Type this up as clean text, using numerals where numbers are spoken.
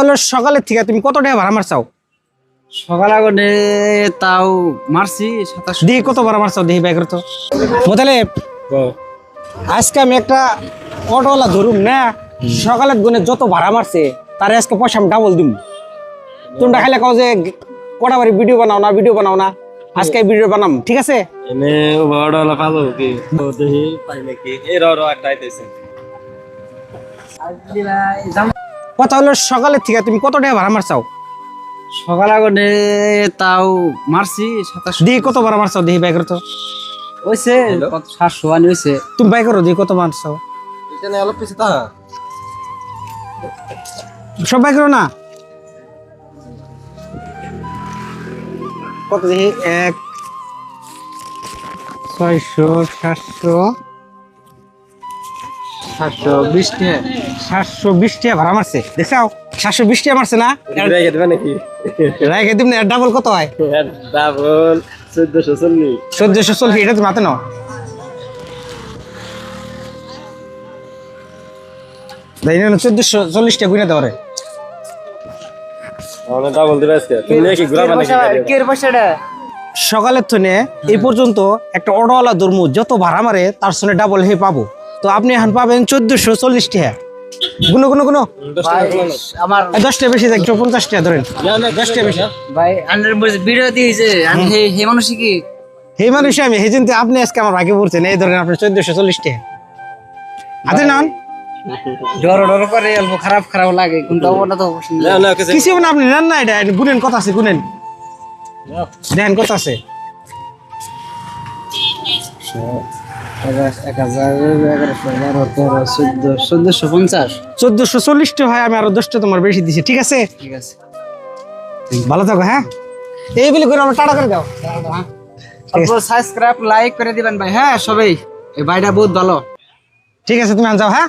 হলো সকালের থেকে তুমি কত টাকা ভাড়া মারছাও? সকাল আগুনে তাও মারছি 2700। দেখি কত ভাড়া মারছাও, দেখি বাইক তো মোতালে। আজকে আমি একটা অটোওয়ালা ধরুম না, সকালের গুনে যত ভাড়া মারছে তারে আজকে পয়সা আমি ডাবল দিম। তোমরা খাইলে কও যে কটা বাড়ি ভিডিও বানাও না, ভিডিও বানাও না, আজকে ভিডিও বানাম, ঠিক আছে? এনে বড়লা পাবো কি দেখি পাই নাকি এই র একটা আইতেছে। কথা হলো সকালের থেকে তুমি কত টাকা ভাড়া মারছাও? সকাল আগুনে তাও মারছি 2700। দেখি কত ভাড়া মারছাও, দেখি বাইক তো হইছে 700 আনি হইছে। তুমি বাইক দেখি কত মারছাও। এখানে অল্প পিছে তা সব বাইক না কত দেখি 1 600 700 720 টাকা। 720 টাকা ভাড়া মারছে, দেখছাও? 720 টাকা মারছে না? রেখে দেবে নাকি? রাইখে দিম না, ডাবল কত হয়? ডাবল 1440। 1440, এটা তুমি হাতে নাও। তাই না, 1440 টাকা গুনে দাও রে। আমরা ডাবল দিবে আজকে। তুমি নাকি ঘুরাবা নাকি? কের পয়সাটা সকালের থনে এই পর্যন্ত একটা অটোওয়ালা ধর্ম যত ভাড়া মারে তার সঙ্গে ডাবল হে পাবো। তো আপনি এখন পাবেন 1440 টাকা। গুনো গুনো গুনো, আমার 10 টাকা বেশি, 150 টাকা ধরেন, 10 টাকা বেশি। ভাই আন্ডার ভিডিও দিয়েছে আমি হে মানুষ কি এই মানুষ আমি এই চিন্তা আপনি আজকে আমার ভাগে পড়ছেন, এই ধরেন আপনি 1440 টাকা হাতে নান। ডর করে অল্প খারাপ খারাপ লাগে কিন্তু ওটা তো অবশ্যই না না কিছু কিছু না, আপনি নেন না, এটা গুনেন কত আছে, গুনেন দেখেন কত আছে। 1450। 1440 টাকা হয়, আমি আরো 10 টাকা তোমার বেশি দিছি, ঠিক আছে? ঠিক আছে, ভালো থাকো। হ্যাঁ, এই বিলি করে আমরা টাটা করে দাও। অল্প সাবস্ক্রাইব লাইক করে দিবেন ভাই। হ্যাঁ সবাই, এই ভাইটা বহুত ভালো। ঠিক আছে, তুমি আন যাও। হ্যাঁ।